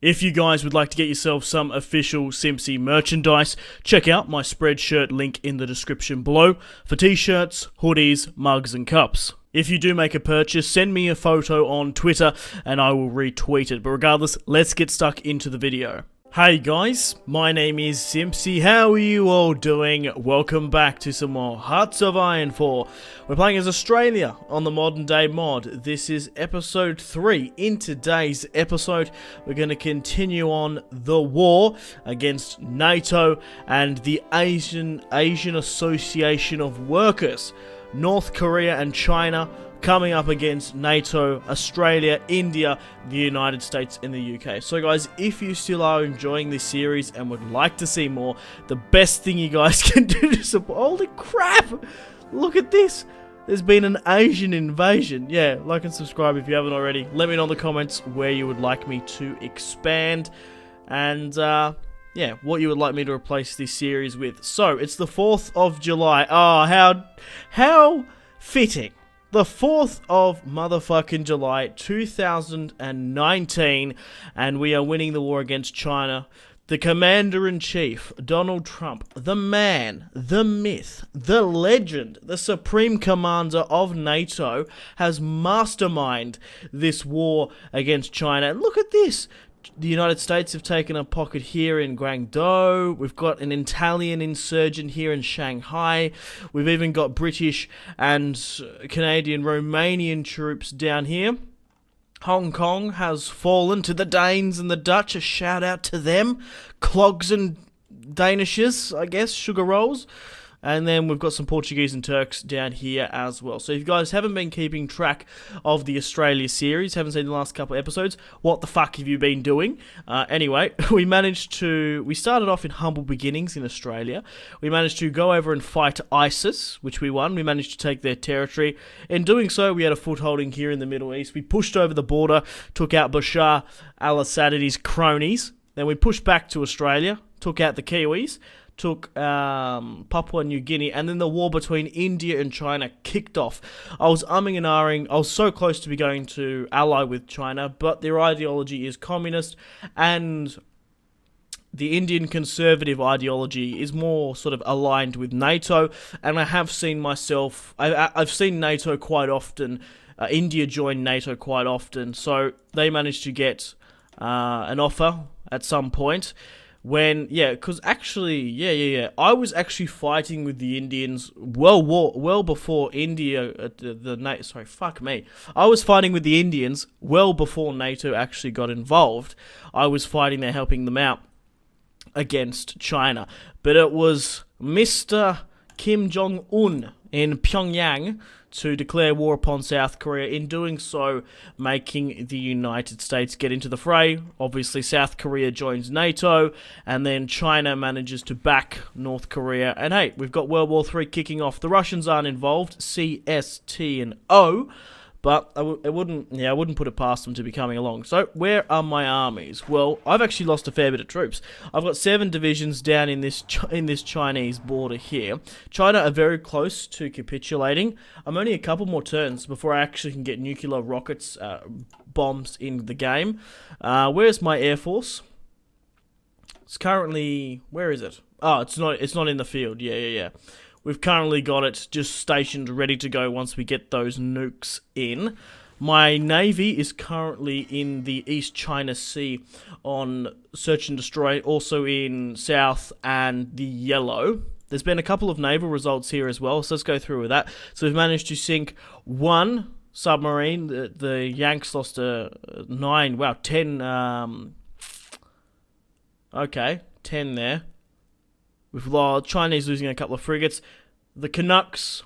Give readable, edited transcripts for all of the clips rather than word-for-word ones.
If you guys would like to get yourself some official Simpzy merchandise, check out my Spreadshirt link in the description below for t-shirts, hoodies, mugs and cups. If you do make a purchase, send me a photo on Twitter and I will retweet it. But regardless, let's get stuck into the video. Hey guys, my name is Simpzy. How are you all doing? Welcome back to some more Hearts of Iron 4. We're playing as Australia on the Modern Day mod. This is episode 3. In today's episode, we're going to continue on the war against NATO and the Asian Association of Workers. North Korea and China coming up against NATO, Australia, India, the United States, and the UK. So guys, if you still are enjoying this series and would like to see more, the best thing you guys can do to support... Holy crap! Look at this! There's been an Asian invasion. Yeah, like and subscribe if you haven't already. Let me know in the comments where you would like me to expand. And, yeah, what you would like me to replace this series with. So, it's the 4th of July. Oh, how fitting. The 4th of motherfucking July, 2019, and we are winning the war against China. The Commander-in-Chief, Donald Trump, the man, the myth, the legend, the Supreme Commander of NATO, has masterminded this war against China. And look at this. The United States have taken a pocket here in Guangdong. We've got an Italian insurgent here in Shanghai. We've even got British and Canadian, Romanian troops down here. Hong Kong has fallen to the Danes and the Dutch. A shout out to them. Clogs and Danishes, I guess, sugar rolls. And then we've got some Portuguese and Turks down here as well. So if you guys haven't been keeping track of the Australia series, haven't seen the last couple episodes, what the fuck have you been doing? Anyway, we started off in humble beginnings in Australia. We managed to go over and fight ISIS, which we won. We managed to take their territory. In doing so, we had a footholding here in the Middle East. We pushed over the border, took out Bashar al-Assad and his cronies. Then we pushed back to Australia, took out the Kiwis, took Papua New Guinea, and then the war between India and China kicked off. I was umming and ahhing. I was so close to be going to ally with China, but their ideology is communist, and the Indian conservative ideology is more sort of aligned with NATO, and I have seen myself... I've seen NATO quite often. India joined NATO quite often, so they managed to get an offer at some point. Because actually, I was actually fighting with the Indians well before India, I was fighting with the Indians well before NATO actually got involved. I was fighting there, helping them out against China. But it was Mr. Kim Jong-un in Pyongyang to declare war upon South Korea, in doing so making the United States get into the fray. Obviously South Korea joins NATO, and then China manages to back North Korea, and hey, we've got World War III kicking off. The Russians aren't involved, C, S, T, and O, but I wouldn't put it past them to be coming along. So, where are my armies? Well, I've actually lost a fair bit of troops. I've got 7 divisions down in this Chinese border here. China are very close to capitulating. I'm only a couple more turns before I actually can get nuclear rockets, bombs in the game. Where's my Air Force? It's currently... Where is it? Oh, it's not in the field. Yeah. We've currently got it just stationed, ready to go once we get those nukes in. My Navy is currently in the East China Sea on search and destroy, also in South and the Yellow. There's been a couple of naval results here as well, so let's go through with that. So we've managed to sink 1 submarine. The Yanks lost 10... Okay, 10 there. With Chinese losing a couple of frigates. The Canucks,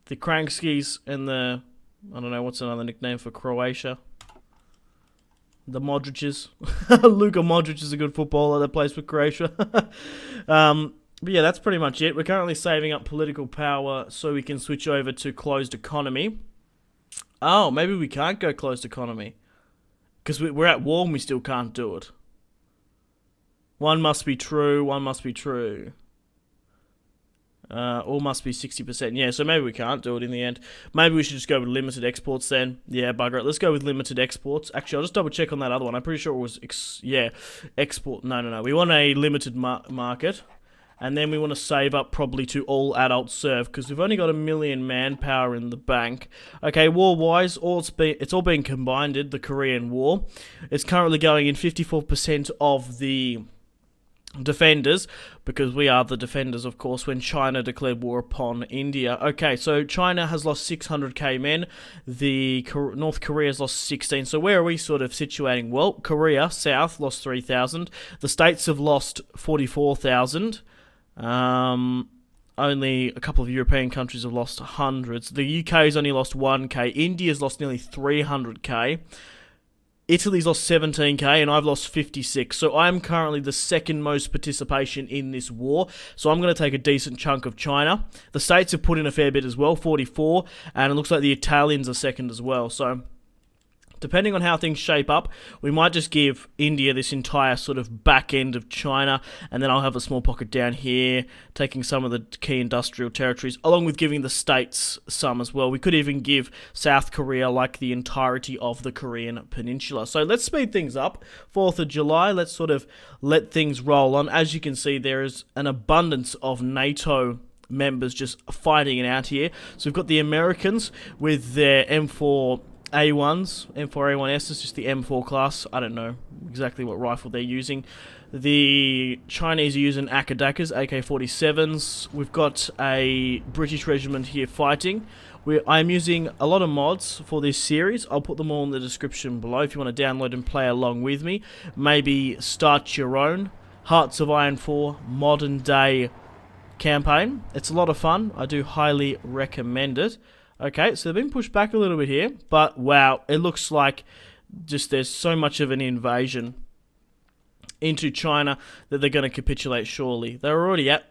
the Krankskis, and the... I don't know, what's another nickname for Croatia? The Modriches. Luka Modric is a good footballer that plays for Croatia. But yeah, that's pretty much it. We're currently saving up political power so we can switch over to closed economy. Oh, maybe we can't go closed economy. Because we're at war and we still can't do it. One must be true, one must be true. All must be 60%. Yeah, so maybe we can't do it in the end. Maybe we should just go with limited exports then. Yeah, bugger it. Let's go with limited exports. Actually, I'll just double check on that other one. I'm pretty sure it was, export. No. We want a limited market. And then we want to save up probably to all adults serve, because we've only got 1 million manpower in the bank. Okay, war-wise, it's all been combined, the Korean War. It's currently going in 54% of the defenders, because we are the defenders, of course, when China declared war upon India. Okay, so China has lost 600k men. North Korea has lost 16. So where are we sort of situating? Well, Korea, South, lost 3,000. The States have lost 44,000. Only a couple of European countries have lost hundreds. The UK has only lost 1k. India's lost nearly 300k. Italy's lost 17k, and I've lost 56. So I'm currently the second most participation in this war. So I'm going to take a decent chunk of China. The States have put in a fair bit as well, 44, and it looks like the Italians are second as well. So depending on how things shape up, we might just give India this entire sort of back end of China, and then I'll have a small pocket down here, taking some of the key industrial territories, along with giving the States some as well. We could even give South Korea like the entirety of the Korean peninsula. So let's speed things up. 4th of July, let's sort of let things roll on. As you can see, there is an abundance of NATO members just fighting it out here. So we've got the Americans with their M4A1s, M4A1Ss, just the M4 class. I don't know exactly what rifle they're using. The Chinese are using Akadakas, AK-47s. We've got a British regiment here fighting. I'm using a lot of mods for this series. I'll put them all in the description below if you want to download and play along with me. Maybe start your own Hearts of Iron 4 modern day campaign. It's a lot of fun. I do highly recommend it. Okay, so they've been pushed back a little bit here, but wow, it looks like just there's so much of an invasion into China that they're going to capitulate surely. They're already at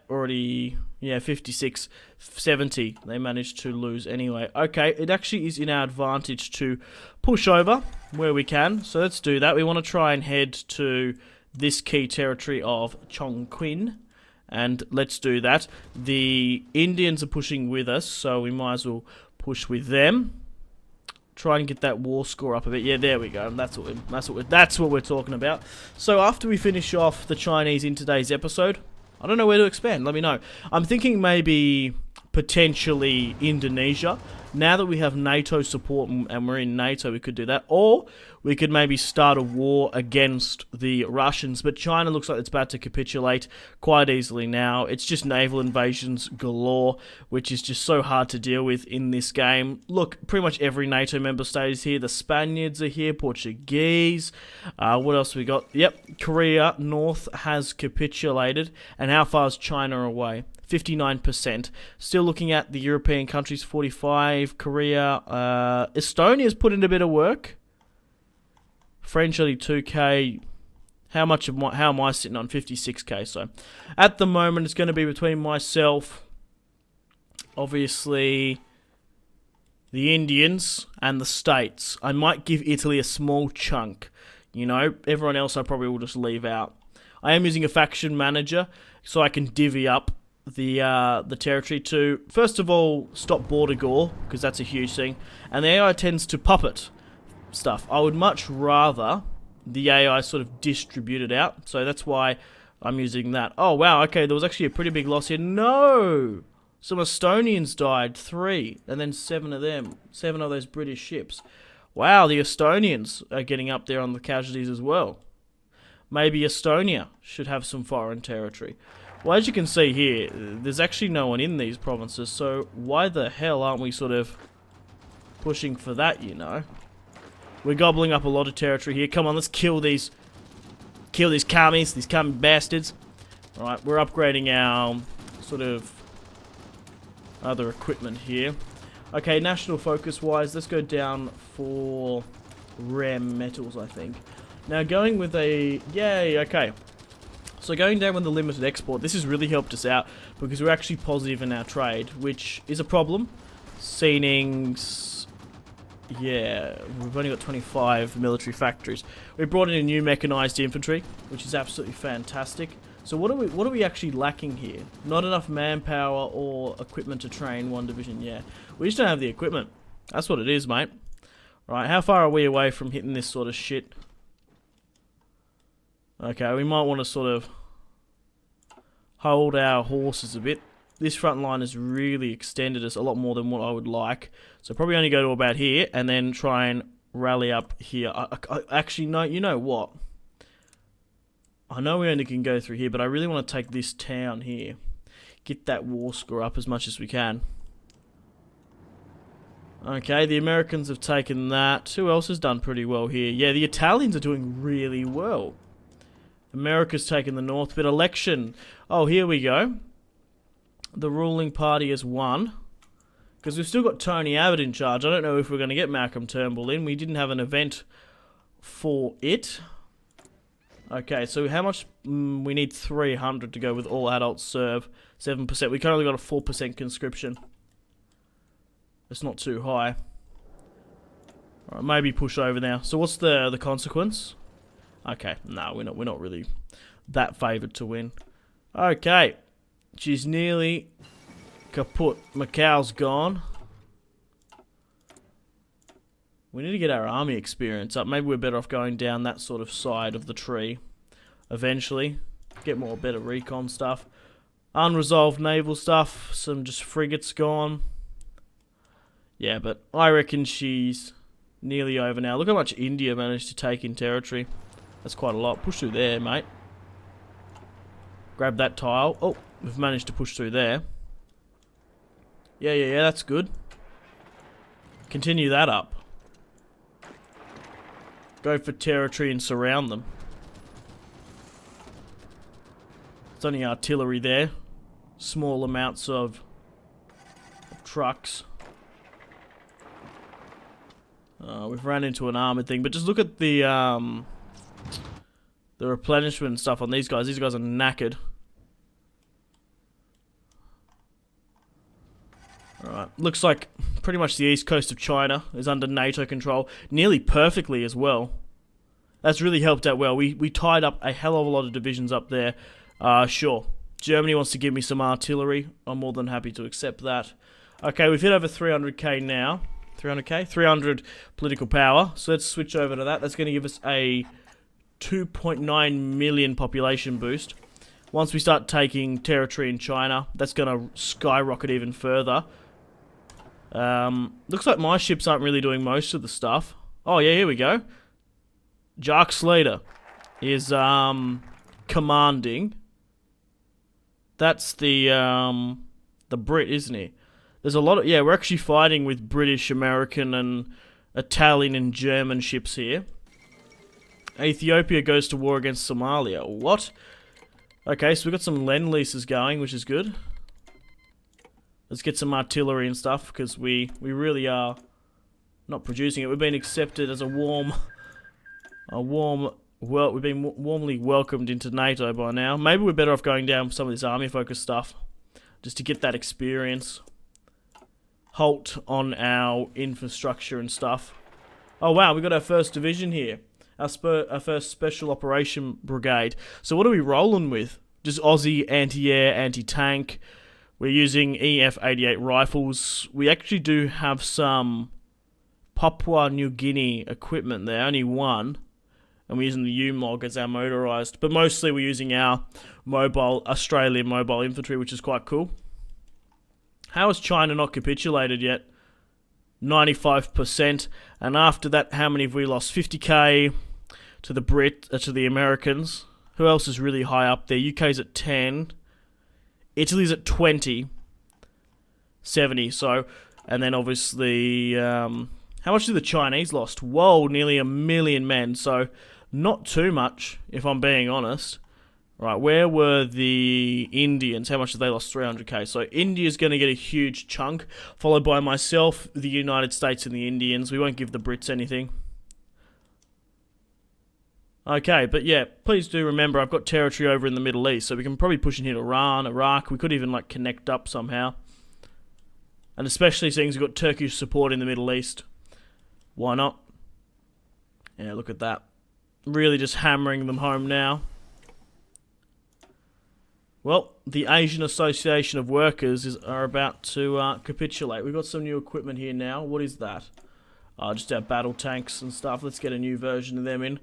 56, 70. They managed to lose anyway. Okay, it actually is in our advantage to push over where we can, so let's do that. We want to try and head to this key territory of Chongqing, and let's do that. The Indians are pushing with us, so we might as well push with them. Try and get that war score up a bit. Yeah, there we go. That's what we're talking about. So after we finish off the Chinese in today's episode, I don't know where to expand. Let me know. I'm thinking maybe potentially Indonesia. Now that we have NATO support and we're in NATO, we could do that. Or we could maybe start a war against the Russians. But China looks like it's about to capitulate quite easily now. It's just naval invasions galore, which is just so hard to deal with in this game. Look, pretty much every NATO member state is here. The Spaniards are here, Portuguese. What else we got? Yep, Korea North has capitulated. And how far is China away? 59%. Still looking at the European countries, 45. Korea, Estonia's put in a bit of work. French only 2k. How am I sitting on? 56k. So at the moment it's going to be between myself, obviously the Indians, and the States. I might give Italy a small chunk. You know, everyone else I probably will just leave out. I am using a faction manager so I can divvy up the territory to, first of all, stop border gore, because that's a huge thing, and the AI tends to puppet stuff. I would much rather the AI sort of distribute it out, so that's why I'm using that. Oh wow, okay, there was actually a pretty big loss here. No! Some Estonians died, 3, and then 7 of those British ships. Wow, the Estonians are getting up there on the casualties as well. Maybe Estonia should have some foreign territory. Well, as you can see here, there's actually no one in these provinces, so why the hell aren't we sort of pushing for that, you know? We're gobbling up a lot of territory here. Come on, let's kill these commies, these commie bastards. Alright, we're upgrading our sort of other equipment here. Okay, national focus-wise, let's go down for rare metals, I think. Now, going with a... Yay, okay. So going down with the limited export, this has really helped us out because we're actually positive in our trade, which is a problem. Scenings, yeah, we've only got 25 military factories. We brought in a new mechanized infantry, which is absolutely fantastic. So what are we actually lacking here? Not enough manpower or equipment to train one division, yeah. We just don't have the equipment. That's what it is, mate. Right, how far are we away from hitting this sort of shit? Okay, we might want to sort of hold our horses a bit. This front line has really extended us a lot more than what I would like. So probably only go to about here and then try and rally up here. Actually, no, you know what? I know we only can go through here, but I really want to take this town here. Get that war score up as much as we can. Okay, the Americans have taken that. Who else has done pretty well here? Yeah, the Italians are doing really well. America's taken the north, but election. Oh, here we go. The ruling party has won. Because we've still got Tony Abbott in charge. I don't know if we're going to get Malcolm Turnbull in. We didn't have an event for it. Okay, so how much? We need 300 to go with all adults serve. 7%. We currently got a 4% conscription. It's not too high. Alright, maybe push over now. So what's the consequence? Okay, no, we're not really that favoured to win. Okay, she's nearly kaput. Macau's gone. We need to get our army experience up. Maybe we're better off going down that sort of side of the tree. Eventually. Get more better recon stuff. Unresolved naval stuff. Some just frigates gone. Yeah, but I reckon she's nearly over now. Look how much India managed to take in territory. That's quite a lot. Push through there, mate. Grab that tile. Oh, we've managed to push through there. Yeah, that's good. Continue that up. Go for territory and surround them. It's only artillery there. Small amounts of trucks. We've run into an armored thing, but just look at the replenishment and stuff on these guys. These guys are knackered. Alright, looks like pretty much the east coast of China is under NATO control, nearly perfectly as well. That's really helped out well. We tied up a hell of a lot of divisions up there. Sure, Germany wants to give me some artillery. I'm more than happy to accept that. Okay, we've hit over 300k now. 300k? 300 political power. So let's switch over to that. That's going to give us a 2.9 million population boost. Once we start taking territory in China, that's going to skyrocket even further. Looks like my ships aren't really doing most of the stuff. Oh yeah, here we go. Jacques Slater is commanding. That's the Brit, isn't he? There's a lot of... Yeah, we're actually fighting with British, American, and Italian and German ships here. Ethiopia goes to war against Somalia. What? Okay, so we've got some Lend-Leases going, which is good. Let's get some artillery and stuff, because we really are not producing it. We've been accepted as we've been warmly welcomed into NATO by now. Maybe we're better off going down some of this army-focused stuff, just to get that experience. Halt on our infrastructure and stuff. Oh wow, we got our first division here. Our first Special Operation Brigade. So what are we rolling with? Just Aussie anti-air, anti-tank. We're using EF-88 rifles. We actually do have some Papua New Guinea equipment there, only one. And we're using the UMOG as our motorised. But mostly we're using our Australian mobile infantry, which is quite cool. How has China not capitulated yet? 95%. And after that, how many have we lost? 50k to the Americans. Who else is really high up there? UK's at 10. Italy's at 20. 70. So, and then obviously, how much did the Chinese lost? Whoa, nearly 1 million men. So, not too much, if I'm being honest. Right, where were the Indians? How much did they lost? 300k. So India's going to get a huge chunk, followed by myself, the United States, and the Indians. We won't give the Brits anything. Okay, but yeah, please do remember I've got territory over in the Middle East, so we can probably push in here to Iran, Iraq. We could even like connect up somehow. And especially seeing we've got Turkish support in the Middle East. Why not? Yeah, look at that. Really just hammering them home now. Well, the Asian Association of Workers are about to capitulate. We've got some new equipment here now. What is that? Just our battle tanks and stuff. Let's get a new version of them in.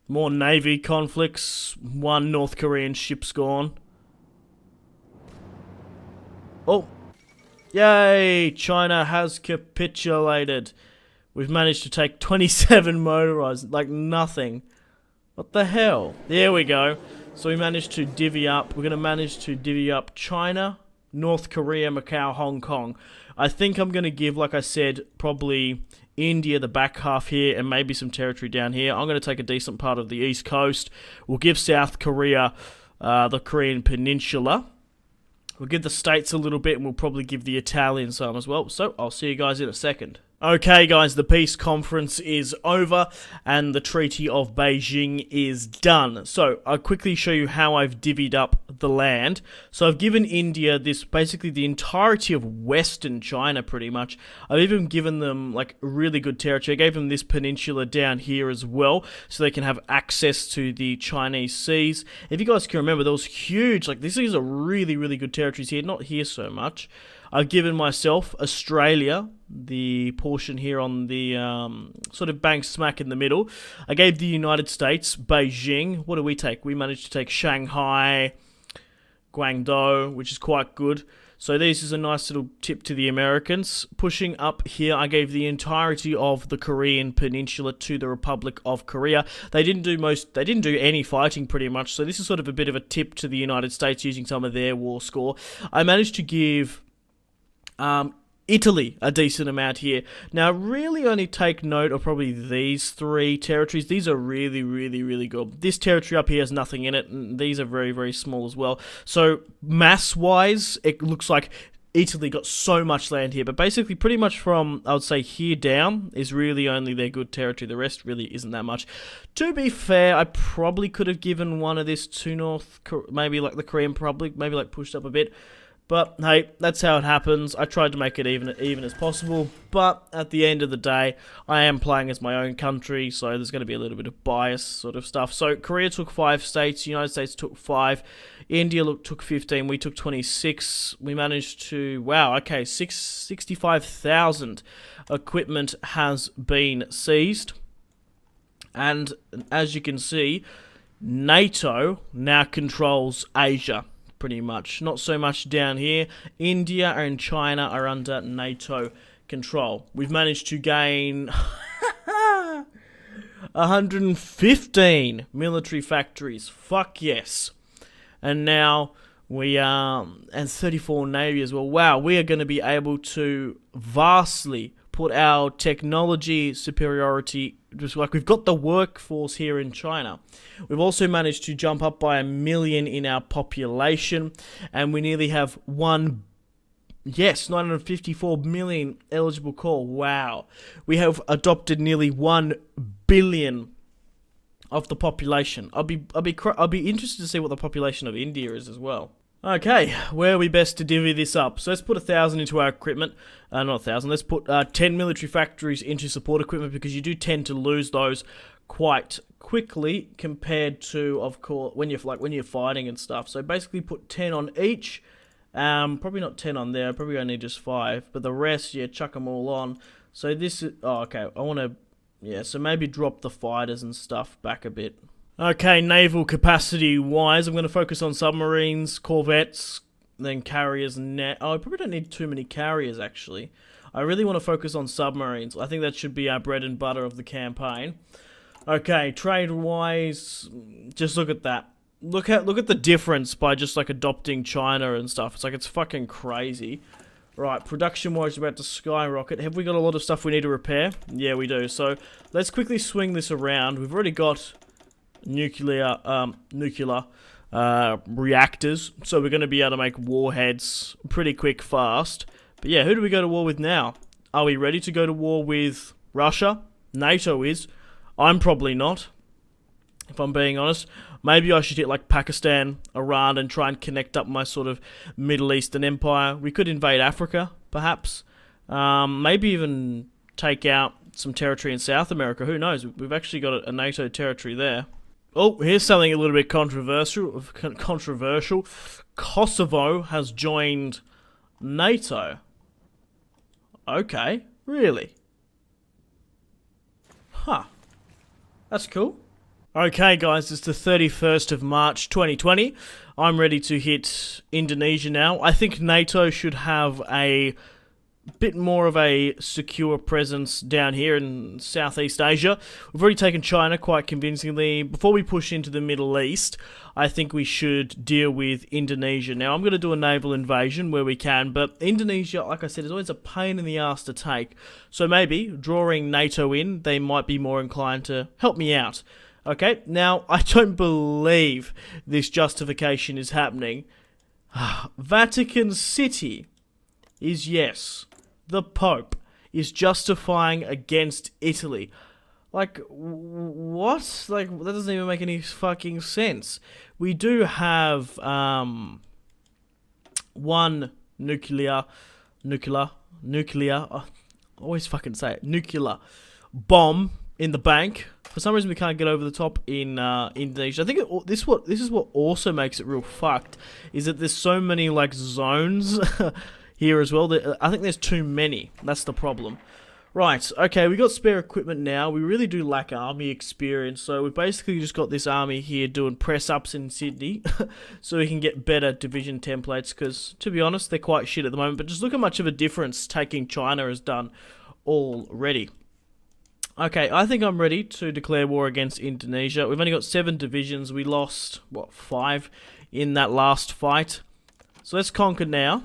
More Navy conflicts. One North Korean ship's gone. Oh. Yay! China has capitulated. We've managed to take 27 motorized, like nothing. What the hell? There we go. So we managed to divvy up. We're going to manage to divvy up China, North Korea, Macau, Hong Kong. I think I'm going to give, like I said, probably India the back half here and maybe some territory down here. I'm going to take a decent part of the East Coast. We'll give South Korea the Korean Peninsula. We'll give the States a little bit and we'll probably give the Italians some as well. So I'll see you guys in a second. Okay guys, the peace conference is over and the Treaty of Beijing is done. So I'll quickly show you how I've divvied up the land. So I've given India this, basically the entirety of Western China pretty much. I've even given them like really good territory. I gave them this peninsula down here as well so they can have access to the Chinese seas. If you guys can remember, there was huge, like this is a really good territories here, not here so much. I've given myself Australia, the portion here on the sort of bang smack in the middle. I gave the United States Beijing. What do we take? We managed to take Shanghai, Guangdong, which is quite good. So this is a nice little tip to the Americans. Pushing up here, I gave the entirety of the Korean Peninsula to the Republic of Korea. They didn't do any fighting pretty much. So this is sort of a bit of a tip to the United States using some of their war score. I managed to give Italy a decent amount here. Now, really only take note of probably these three territories. These are really good. This territory up here has nothing in it, and these are very small as well. So, mass-wise, it looks like Italy got so much land here, but basically pretty much from, I would say, here down is really only their good territory. The rest really isn't that much. To be fair, I probably could have given one of this to North Korea, maybe like the Korean Republic, maybe like pushed up a bit. But, hey, that's how it happens. I tried to make it even as possible. But, at the end of the day, I am playing as my own country, so there's going to be a little bit of bias sort of stuff. So, Korea took 5 states, United States took 5, India took 15, we took 26. We managed to, wow, okay, 65,000 equipment has been seized. And, as you can see, NATO now controls Asia. Pretty much. Not so much down here. India and China are under NATO control. We've managed to gain 115 military factories. Fuck yes. And now we are, and 34 Navy as well. Wow, we are going to be able to vastly put our technology superiority, just like we've got the workforce here in China. We've also managed to jump up by 1 million in our population, and we nearly have 954 million eligible call. Wow. We have adopted nearly 1 billion of the population. I'll be interested to see what the population of India is as well. Okay, where are we best to divvy this up? So let's put 1,000 into our equipment. Not 1,000. Let's put 10 military factories into support equipment because you do tend to lose those quite quickly compared to, of course, when you're fighting and stuff. So basically, put 10 on each. Probably not 10 on there. Probably only just 5. But the rest, yeah, chuck them all on. So this is. Oh, okay. I want to. Yeah. So maybe drop the fighters and stuff back a bit. Okay, naval capacity-wise, I'm going to focus on submarines, corvettes, then carriers. I probably don't need too many carriers, actually. I really want to focus on submarines. I think that should be our bread and butter of the campaign. Okay, trade-wise, just look at that. Look at the difference by just, like, adopting China and stuff. It's like, it's fucking crazy. Right, production-wise, about to skyrocket. Have we got a lot of stuff we need to repair? Yeah, we do. So, let's quickly swing this around. We've already got nuclear reactors, so we're going to be able to make warheads pretty quick fast. But yeah, who do we go to war with now? Are we ready to go to war with Russia? NATO is. I'm probably not, if I'm being honest. Maybe I should hit like Pakistan, Iran, and try and connect up my sort of Middle Eastern empire. We could invade Africa, perhaps. Maybe even take out some territory in South America. Who knows? We've actually got a NATO territory there. Oh, here's something a little bit controversial. Kosovo has joined NATO. Okay, really? Huh. That's cool. Okay, guys, it's the 31st of March 2020. I'm ready to hit Indonesia now. I think NATO should have a bit more of a secure presence down here in Southeast Asia. We've already taken China quite convincingly. Before we push into the Middle East, I think we should deal with Indonesia. Now, I'm going to do a naval invasion where we can, but Indonesia, like I said, is always a pain in the ass to take. So maybe, drawing NATO in, they might be more inclined to help me out. Okay, now, I don't believe this justification is happening. Vatican City is yes. The Pope is justifying against Italy. Like, what? Like, that doesn't even make any fucking sense. We do have, one nuclear, I always fucking say it, nuclear bomb in the bank. For some reason, we can't get over the top in Indonesia. I think this is what also makes it real fucked, is that there's so many, like, zones here as well. I think there's too many. That's the problem. Right, okay, we got spare equipment now. We really do lack army experience, so we've basically just got this army here doing press-ups in Sydney so we can get better division templates, because, to be honest, they're quite shit at the moment. But just look how much of a difference taking China has done already. Okay, I think I'm ready to declare war against Indonesia. We've only got 7 divisions. We lost, what, 5 in that last fight. So let's conquer now.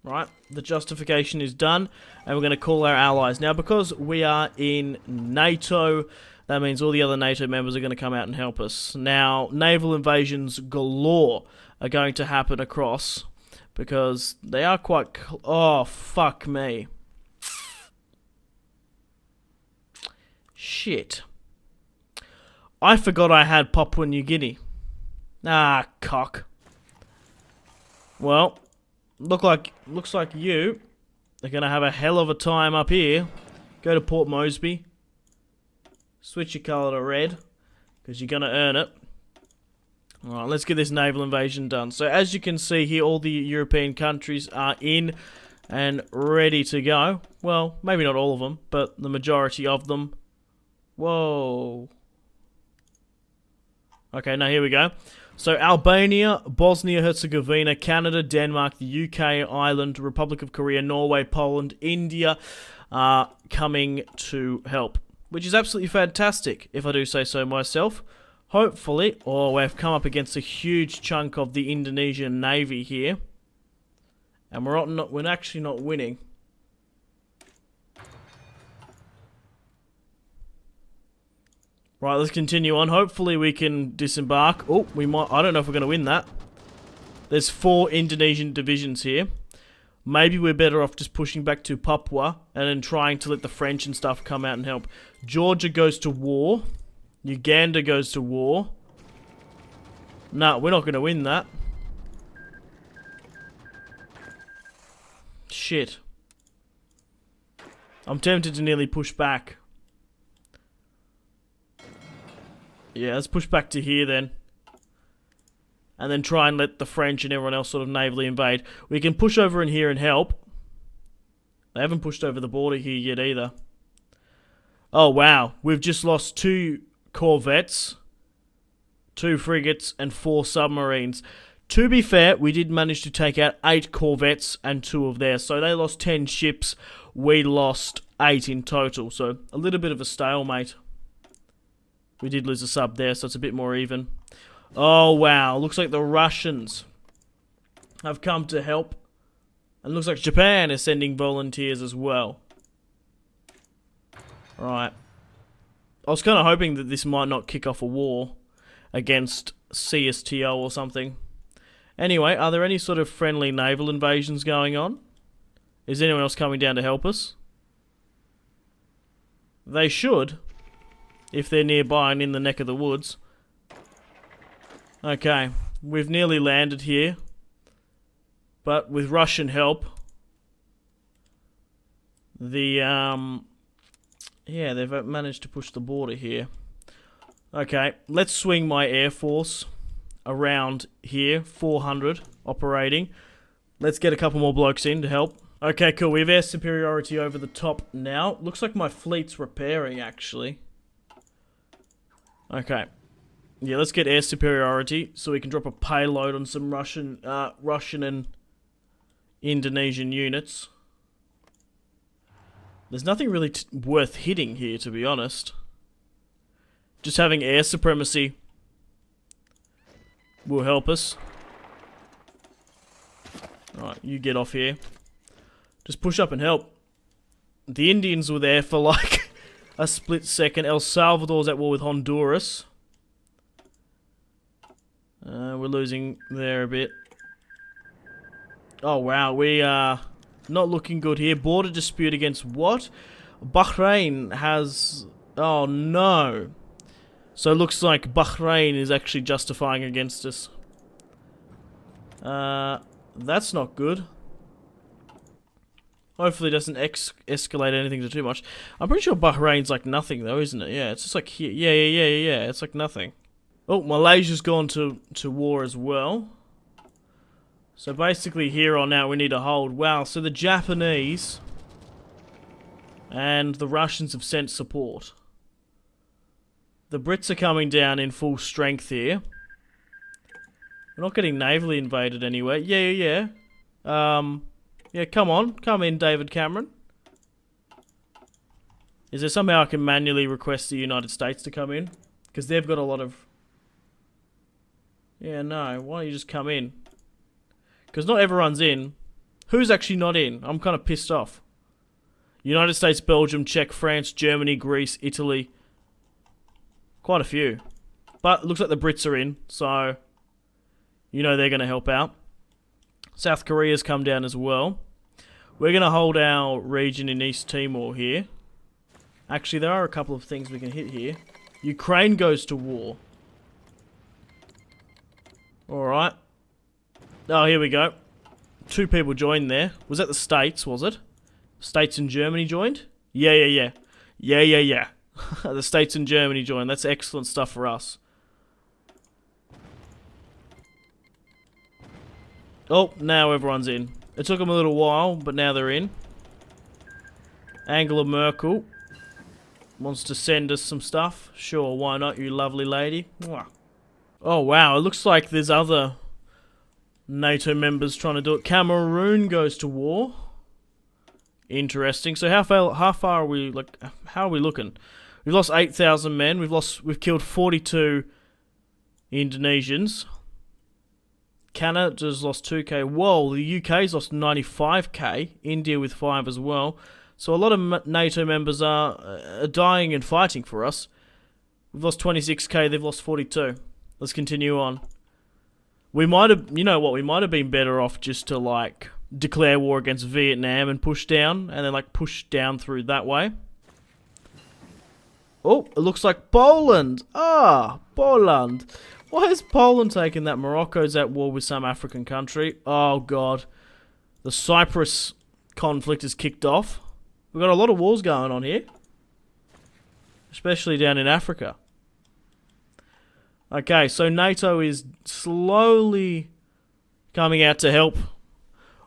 Right, the justification is done, and we're going to call our allies. Now, because we are in NATO, that means all the other NATO members are going to come out and help us. Now, naval invasions galore are going to happen across, because they are quite... Oh, fuck me. Shit. I forgot I had Papua New Guinea. Ah, cock. Well... Looks like you are going to have a hell of a time up here. Go to Port Moresby. Switch your colour to red, because you're going to earn it. Alright, let's get this naval invasion done. So as you can see here, all the European countries are in and ready to go. Well, maybe not all of them, but the majority of them. Whoa. Okay, now here we go. So Albania, Bosnia-Herzegovina, Canada, Denmark, the UK, Ireland, Republic of Korea, Norway, Poland, India are coming to help, which is absolutely fantastic, if I do say so myself. Hopefully, we've come up against a huge chunk of the Indonesian Navy here, and we're actually not winning. Right, let's continue on. Hopefully we can disembark. Oh, we might... I don't know if we're going to win that. There's 4 Indonesian divisions here. Maybe we're better off just pushing back to Papua and then trying to let the French and stuff come out and help. Georgia goes to war. Uganda goes to war. No, we're not going to win that. Shit. I'm tempted to nearly push back. Yeah, let's push back to here then. And then try and let the French and everyone else sort of navally invade. We can push over in here and help. They haven't pushed over the border here yet either. Oh, wow. We've just lost 2 corvettes, 2 frigates, and 4 submarines. To be fair, we did manage to take out 8 corvettes and 2 of theirs. So they lost 10 ships. We lost 8 in total. So a little bit of a stalemate. We did lose a sub there, so it's a bit more even. Oh, wow. Looks like the Russians have come to help. And looks like Japan is sending volunteers as well. Right. I was kind of hoping that this might not kick off a war against CSTO or something. Anyway, are there any sort of friendly naval invasions going on? Is anyone else coming down to help us? They should. If they're nearby and in the neck of the woods. Okay, we've nearly landed here. But with Russian help, The, yeah, they've managed to push the border here. Okay, let's swing my Air Force around here. 400 operating. Let's get a couple more blokes in to help. Okay, cool. We have air superiority over the top now. Looks like my fleet's repairing, actually. Okay. Yeah, let's get air superiority so we can drop a payload on some Russian and Indonesian units. There's nothing really worth hitting here, to be honest. Just having air supremacy will help us. Alright, you get off here. Just push up and help. The Indians were there for like a split second. El Salvador's at war with Honduras. We're losing there a bit. Oh wow, we are not looking good here. Border dispute against what? Bahrain has... Oh no. So it looks like Bahrain is actually justifying against us. That's not good. Hopefully it doesn't escalate anything to too much. I'm pretty sure Bahrain's like nothing though, isn't it? Yeah, it's just like here. Yeah. It's like nothing. Oh, Malaysia's gone to war as well. So basically here on out we need to hold. Wow, so the Japanese and the Russians have sent support. The Brits are coming down in full strength here. We're not getting navally invaded anyway. Yeah. Yeah, come on. Come in, David Cameron. Is there somehow I can manually request the United States to come in? Because they've got a lot of... Yeah, no. Why don't you just come in? Because not everyone's in. Who's actually not in? I'm kind of pissed off. United States, Belgium, Czech, France, Germany, Greece, Italy. Quite a few. But it looks like the Brits are in, so... You know they're going to help out. South Korea's come down as well. We're going to hold our region in East Timor here. Actually, there are a couple of things we can hit here. Ukraine goes to war. Alright. Oh, here we go. 2 people joined there. Was that the States, was it? States and Germany joined? Yeah. The States and Germany joined. That's excellent stuff for us. Oh, now everyone's in. It took them a little while, but now they're in. Angela Merkel wants to send us some stuff. Sure, why not, you lovely lady? Mwah. Oh, wow, it looks like there's other NATO members trying to do it. Cameroon goes to war. Interesting. So how far are we, like, how are we looking? We've lost 8,000 men. We've killed 42 Indonesians. Canada's lost 2k. Whoa, the UK's lost 95k. India with 5 as well. So a lot of NATO members are dying and fighting for us. We've lost 26k, they've lost 42. Let's continue on. We might have, you know what, we might have been better off just to, like, declare war against Vietnam and push down, and then, like, push down through that way. Oh, it looks like Poland. Ah, Poland. Why is Poland taking that? Morocco's at war with some African country. Oh, God. The Cyprus conflict has kicked off. We've got a lot of wars going on here. Especially down in Africa. Okay, so NATO is slowly coming out to help.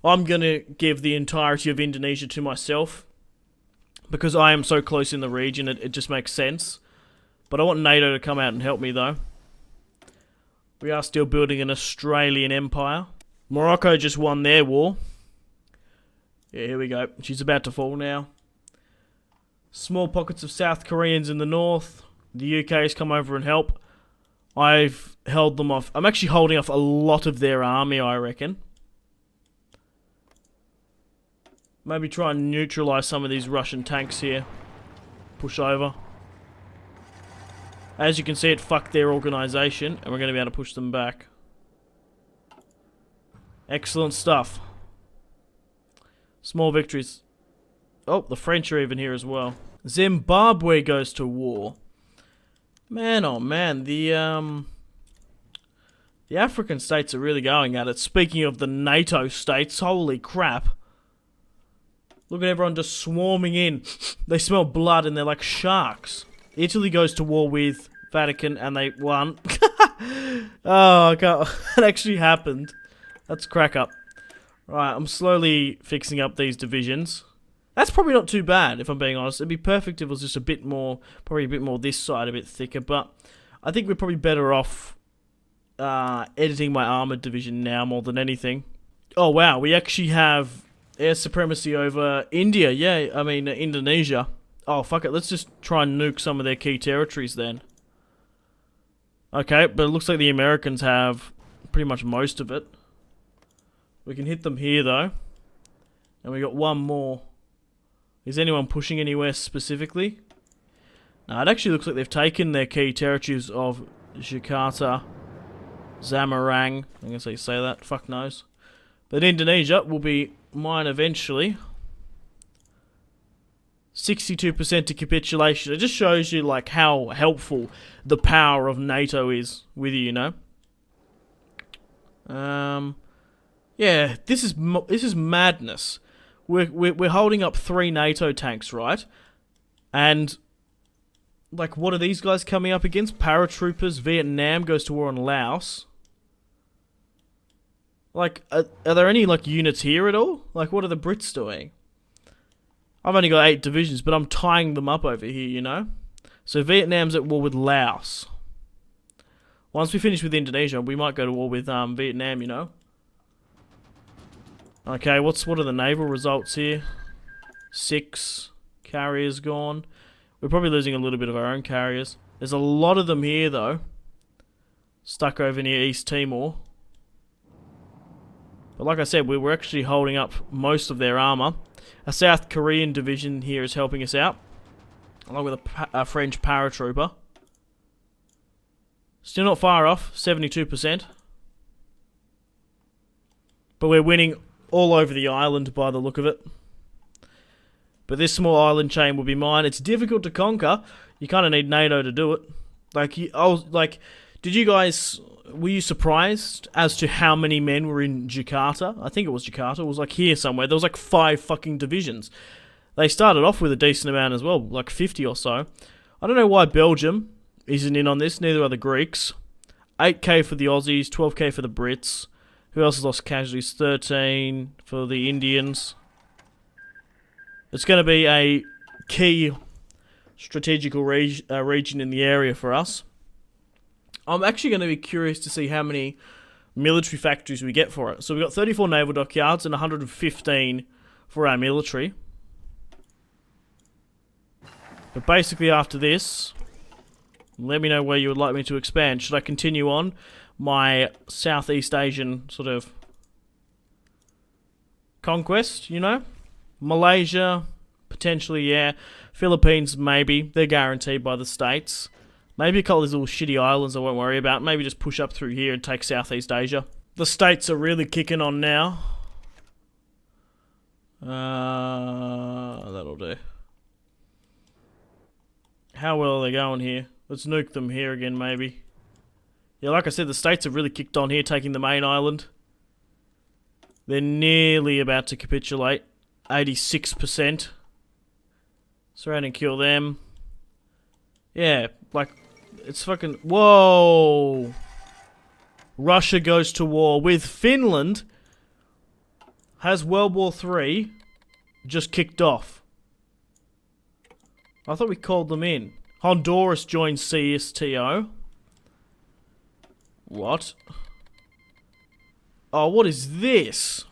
I'm going to give the entirety of Indonesia to myself. Because I am so close in the region, it just makes sense. But I want NATO to come out and help me, though. We are still building an Australian empire. Morocco just won their war. Yeah, here we go. She's about to fall now. Small pockets of South Koreans in the north. The UK has come over and helped. I've held them off. I'm actually holding off a lot of their army, I reckon. Maybe try and neutralise some of these Russian tanks here. Push over. As you can see, it fucked their organisation, and we're going to be able to push them back. Excellent stuff. Small victories. Oh, the French are even here as well. Zimbabwe goes to war. Man, oh man, the African states are really going at it. Speaking of the NATO states, holy crap. Look at everyone just swarming in. They smell blood and they're like sharks. Italy goes to war with Vatican and they won. Oh, I can't. That actually happened. That's crack up. Right, I'm slowly fixing up these divisions. That's probably not too bad, if I'm being honest. It'd be perfect if it was just a bit more, probably a bit more this side, a bit thicker. But I think we're probably better off editing my armoured division now more than anything. Oh, wow, we actually have air supremacy over India. Yeah, I mean, Indonesia. Oh, fuck it. Let's just try and nuke some of their key territories then. Okay, but it looks like the Americans have pretty much most of it. We can hit them here, though. And we got one more. Is anyone pushing anywhere specifically? No, it actually looks like they've taken their key territories of Jakarta, Zamarang. I'm going to say that. Fuck knows. But Indonesia will be mine eventually. 62% to capitulation. It just shows you like how helpful the power of NATO is with you, you know. Yeah, this is madness. We're holding up 3 NATO tanks, right? And like, what are these guys coming up against? Paratroopers. Vietnam goes to war on Laos. Like, are there any like units here at all? Like, what are the Brits doing? I've only got 8 divisions, but I'm tying them up over here, you know? So Vietnam's at war with Laos. Once we finish with Indonesia, we might go to war with Vietnam, you know? Okay, what are the naval results here? 6 carriers gone. We're probably losing a little bit of our own carriers. There's a lot of them here, though. Stuck over near East Timor. But like I said, we're actually holding up most of their armour. A South Korean division here is helping us out, along with a French paratrooper. Still not far off, 72%. But we're winning all over the island by the look of it. But this small island chain will be mine. It's difficult to conquer. You kind of need NATO to do it. Did you guys... Were you surprised as to how many men were in Jakarta? I think it was Jakarta. It was like here somewhere. There was like 5 fucking divisions. They started off with a decent amount as well, like 50 or so. I don't know why Belgium isn't in on this. Neither are the Greeks. 8k for the Aussies, 12k for the Brits. Who else has lost casualties? 13 for the Indians. It's going to be a key strategical region in the area for us. I'm actually going to be curious to see how many military factories we get for it. So we've got 34 naval dockyards and 115 for our military. But basically after this, let me know where you would like me to expand. Should I continue on my Southeast Asian sort of conquest, you know? Malaysia, potentially, yeah. Philippines, maybe. They're guaranteed by the States. Maybe a couple of these little shitty islands I won't worry about. Maybe just push up through here and take Southeast Asia. The States are really kicking on now. That'll do. How well are they going here? Let's nuke them here again, maybe. Yeah, like I said, the States have really kicked on here, taking the main island. They're nearly about to capitulate. 86%. Surround and kill them. Yeah, like... It's fucking... Whoa! Russia goes to war with Finland. Has World War III just kicked off. I thought we called them in. Honduras joined CSTO. What? Oh, what is this?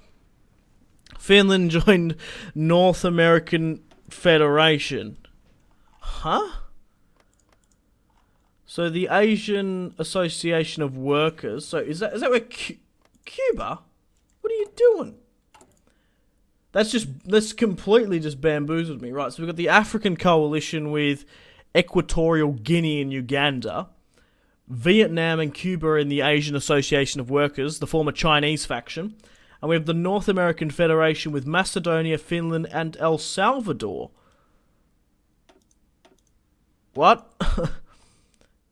Finland joined North American Federation. Huh? So the Asian Association of Workers. So is that where Cuba? What are you doing? That's completely just bamboozled me, right? So we've got the African Coalition with Equatorial Guinea and Uganda. Vietnam and Cuba in the Asian Association of Workers, the former Chinese faction. And we have the North American Federation with Macedonia, Finland, and El Salvador. What?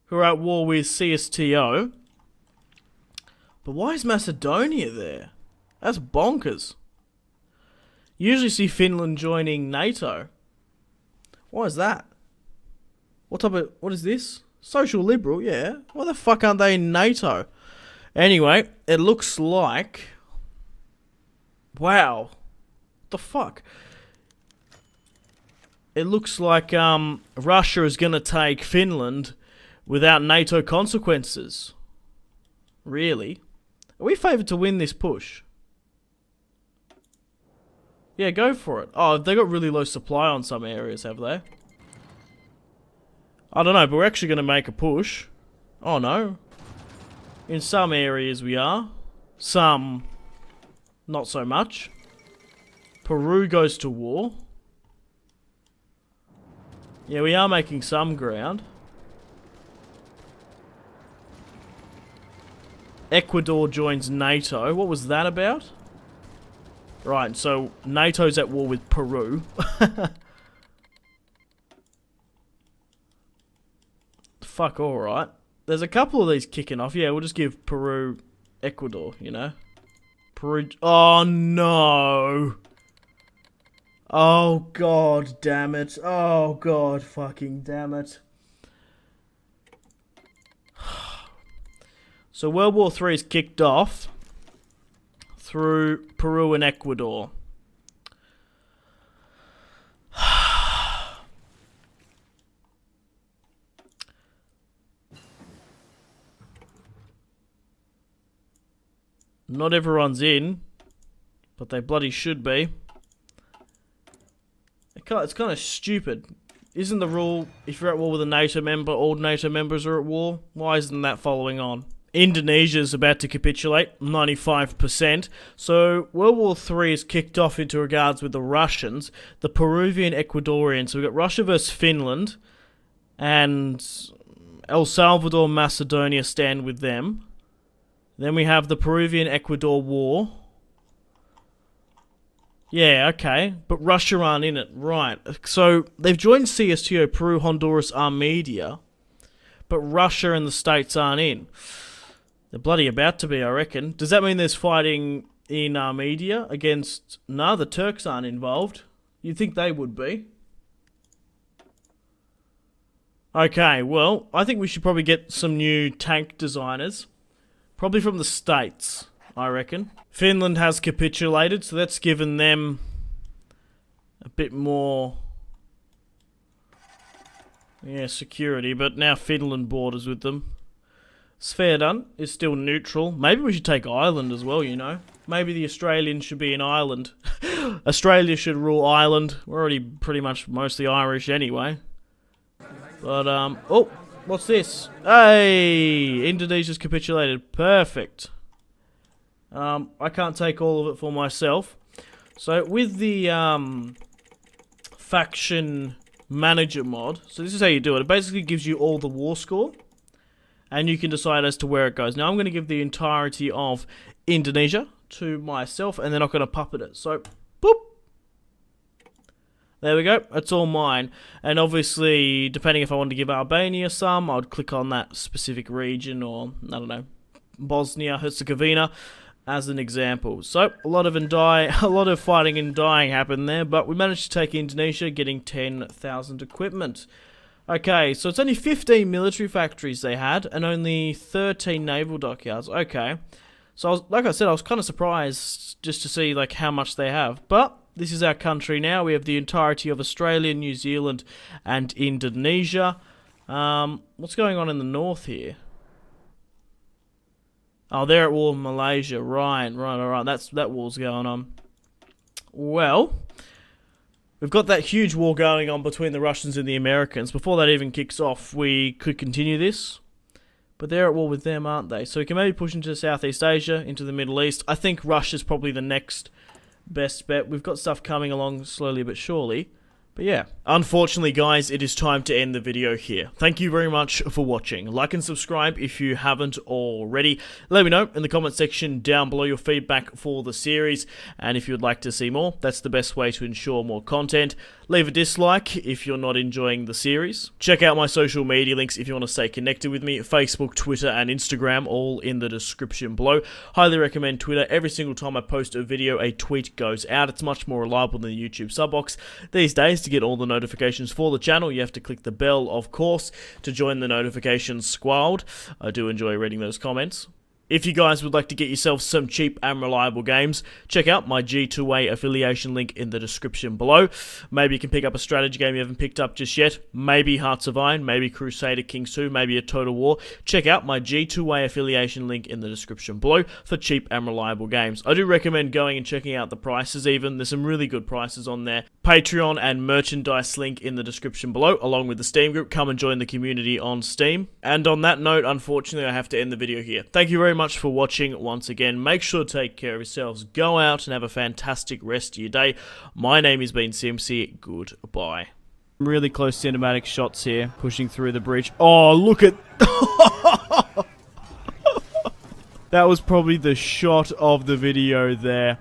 Who are at war with CSTO. But why is Macedonia there? That's bonkers. You usually see Finland joining NATO. Why is that? What is this? Social Liberal, yeah. Why the fuck aren't they in NATO? Anyway, it looks like... Wow. What the fuck? It looks like Russia is going to take Finland without NATO consequences. Really? Are we favoured to win this push? Yeah, go for it. Oh, they got really low supply on some areas, have they? I don't know, but we're actually going to make a push. Oh, no. In some areas we are. Some, not so much. Peru goes to war. Yeah, we are making some ground. Ecuador joins NATO. What was that about? Right, so NATO's at war with Peru. Fuck, alright. There's a couple of these kicking off. Yeah, we'll just give Peru Ecuador, you know? Peru... Oh, no! Oh, god damn it. Oh, god fucking damn it. So World War III is kicked off through Peru and Ecuador. Not everyone's in, but they bloody should be. It's kind of stupid. Isn't the rule, if you're at war with a NATO member, all NATO members are at war? Why isn't that following on? Indonesia's about to capitulate, 95%. So World War III is kicked off into regards with the Russians, the Peruvian Ecuadorians. So we've got Russia versus Finland, and El Salvador, Macedonia stand with them. Then we have the Peruvian-Ecuador war. Yeah, okay. But Russia aren't in it. Right. So they've joined CSTO, Peru, Honduras, Armenia. But Russia and the States aren't in. They're bloody about to be, I reckon. Does that mean there's fighting in Armenia against... No, the Turks aren't involved. You'd think they would be. Okay, well, I think we should probably get some new tank designers. Probably from the States, I reckon. Finland has capitulated, so that's given them a bit more, security. But now Finland borders with them. Sverdun is still neutral. Maybe we should take Ireland as well, you know. Maybe the Australians should be in Ireland. Australia should rule Ireland. We're already pretty much mostly Irish anyway. But, oh, what's this? Hey! Indonesia's capitulated. Perfect. I can't take all of it for myself. So, with the, faction manager mod, so this is how you do it. It basically gives you all the war score, and you can decide as to where it goes. Now, I'm going to give the entirety of Indonesia to myself, and then I'm going to puppet it. So, boop! There we go, it's all mine. And obviously, depending if I want to give Albania some, I would click on that specific region, or, I don't know, Bosnia, Herzegovina, as an example. So, a lot of fighting and dying happened there, but we managed to take Indonesia, getting 10,000 equipment. Okay, so it's only 15 military factories they had, and only 13 naval dockyards. Okay, so like I said, I was kind of surprised just to see like how much they have, but this is our country now. We have the entirety of Australia, New Zealand, and Indonesia. What's going on in the north here? Oh, they're at war with Malaysia. Right. That war's going on. Well, we've got that huge war going on between the Russians and the Americans. Before that even kicks off, we could continue this. But they're at war with them, aren't they? So we can maybe push into Southeast Asia, into the Middle East. I think Russia's probably the next best bet. We've got stuff coming along slowly but surely. But yeah, unfortunately guys, it is time to end the video here. Thank you very much for watching. Like and subscribe if you haven't already. Let me know in the comment section down below your feedback for the series. And if you would like to see more, that's the best way to ensure more content. Leave a dislike if you're not enjoying the series. Check out my social media links if you want to stay connected with me. Facebook, Twitter, and Instagram, all in the description below. Highly recommend Twitter. Every single time I post a video, a tweet goes out. It's much more reliable than the YouTube sub box. These days, to get all the notifications for the channel, you have to click the bell, of course, to join the notifications squad. I do enjoy reading those comments. If you guys would like to get yourself some cheap and reliable games, check out my G2A affiliation link in the description below. Maybe you can pick up a strategy game you haven't picked up just yet. Maybe Hearts of Iron, maybe Crusader Kings 2, maybe a Total War. Check out my G2A affiliation link in the description below for cheap and reliable games. I do recommend going and checking out the prices even. There's some really good prices on there. Patreon and merchandise link in the description below, along with the Steam group. Come and join the community on Steam. And on that note, unfortunately, I have to end the video here. Thank you very much for watching once again. Make sure to take care of yourselves. Go out and have a fantastic rest of your day. My name has been Simpzy. Goodbye. Really close cinematic shots here, pushing through the bridge. Oh, look at... That was probably the shot of the video there.